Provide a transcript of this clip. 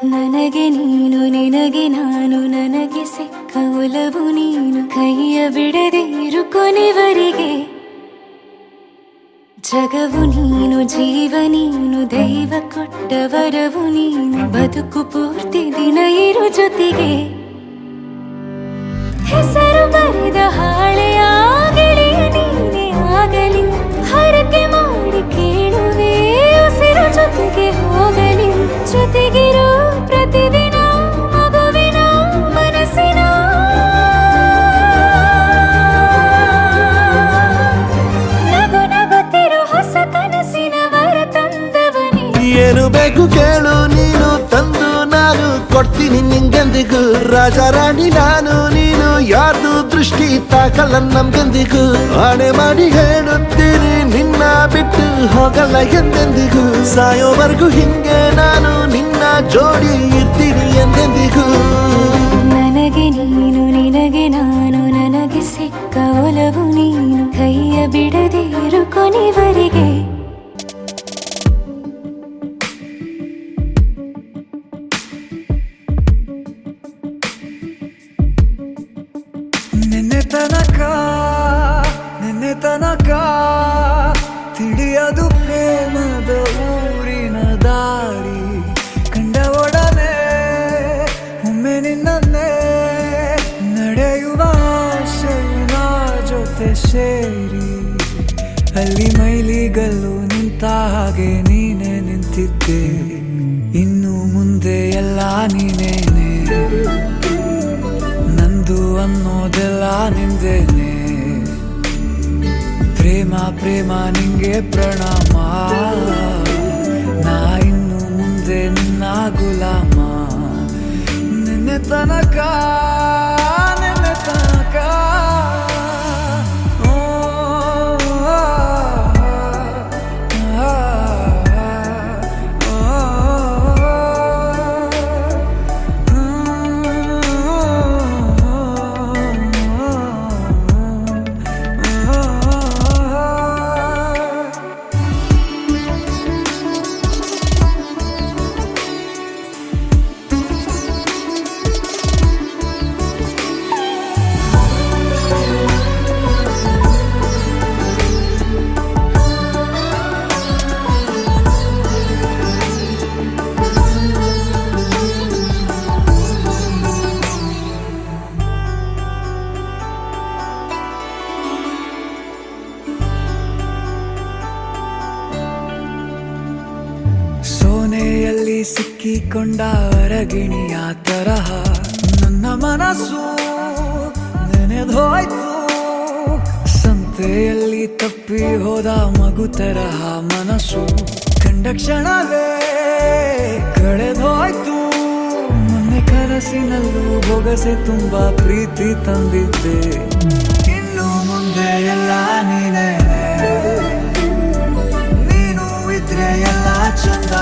ನನಗೆ ನೀನು ನಿನಗೆ ನಾನು ನನಗೆ ಸಿಕ್ಕ ಒಲವು ನೀನು ಕೈಯ ಬಿಡದೆ ಇರು ಕೊನೆವರೆಗೆ ಜಗವು ನೀನು ಜೀವ ನೀನು ದೈವ ಕೊಟ್ಟ ವರವು ನೀನು ಬದುಕು ಪೂರ್ತಿ ದಿನ ಇರು ಜೊತೆಗೆ ಹೆಸರು ಬರೆದ ಹಾಳೆಯ ಗೆಳೆಯ ನೀನೇ ಆಗಲಿ ಹರಕೆ ಮಾಡಿ ಕೇಳುವೆ ಉಸಿರು ಜೊತೆಗೆ ಹೋಗಲಿ ಜೊತೆಗಿರೋ ಪ್ರತಿದಿನ ಮಗುವಿನ ಮನಸ್ಸಿನ ನಗು ನಗುತ್ತಿರೋ ಹೊಸ ಕನಸಿನ ವರ ತಂದವನೇ ಏನು ಬೇಕು ಕೇಳು ನೀನು ತಂದು ನಾನು ಕೊಡ್ತೀನಿ ನಿಂಗೆಂದಿಗೂ ರಾಜ ರಾಣಿ ನಾನು ನೀನು ಯಾರ್ದು ದೃಷ್ಟಿ ತಾಕಲ್ಲ ನಮ್ಗೆಂದಿಗೂ ಆಣೆ ಮಾಡಿ ಹೇಳುತ್ತೀನಿ ನಿನ್ನ ಬಿಟ್ಟು ಹೋಗಲ್ಲ ಎಂದೆಂದಿಗೂ ಸಾಯೋವರೆಗೂ ಹಿಂಗೆ ನಾನು ನಿನ್ನ ಜೋಡಿ ಇರ್ತೀನಿ ಎಂದೆಂದಿಗೂ ನನಗೆ ನೀನು ನಿನಗೆ ನಾನು ನನಗೆ ಸಿಕ್ಕ ಒಲವು ನೀನು ಕೈಯ ಬಿಡದೆ ಇರು ಕೊನೆವರೆಗೆ ನಿನ್ನೆ ತನಕ ತಿಳಿಯದು ಪ್ರೇಮದ ಊರಿನ ದಾರಿ ಕಂಡ ಒಡನೆ ಒಮ್ಮೆ ನಿನ್ನೇ ನಡೆಯುವ ಆಸೆಯ ಜೊತೆ ಸೇರಿ ಅಲ್ಲಿ ಮೈಲಿಗಲ್ಲು ನಿಂತ ಹಾಗೆ ನೀನೆ ನಿಂತಿದ್ದೆ ಇನ್ನು ಮುಂದೆ ಎಲ್ಲ ನೀನೇನೆ ನಂದು ಅನ್ನೋದೆಲ್ಲ ನಿಂದೇನೆ ಪ್ರೇಮ ಪ್ರೇಮ ನಿಂಗೆ ಪ್ರಣಾಮ ನಾ ಇನ್ನು ಮುಂದೆ ನಿನ್ನ ಗುಲಾಮ ನಿನ್ನೆ ತನಕ ಸೋನೆಯಲ್ಲಿ ಸಿಕ್ಕಿಕೊಂಡ ಅರಗಿಣಿಯ ತರಹ ನನ್ನ ಮನಸ್ಸು ನೆನೆದೋಯ್ತು ಸಂತೆಯಲ್ಲಿ ತಪ್ಪಿ ಹೋದ ಮಗು ತರಹ ಮನಸ್ಸು ಕಂಡ ಕ್ಷಣವೇ ಕಳೆದೋಯ್ತು ಮೊನ್ನೆ ಕನಸಿನಲ್ಲೂ ಬೊಗಸೆ ತುಂಬಾ ಪ್ರೀತಿ ತಂದಿದ್ದೆ ಇನ್ನು ಮುಂದೆ ಎಲ್ಲ ನೀನೇ ನೀನು ಇದ್ರೆ ಎಲ್ಲ ಚಂದ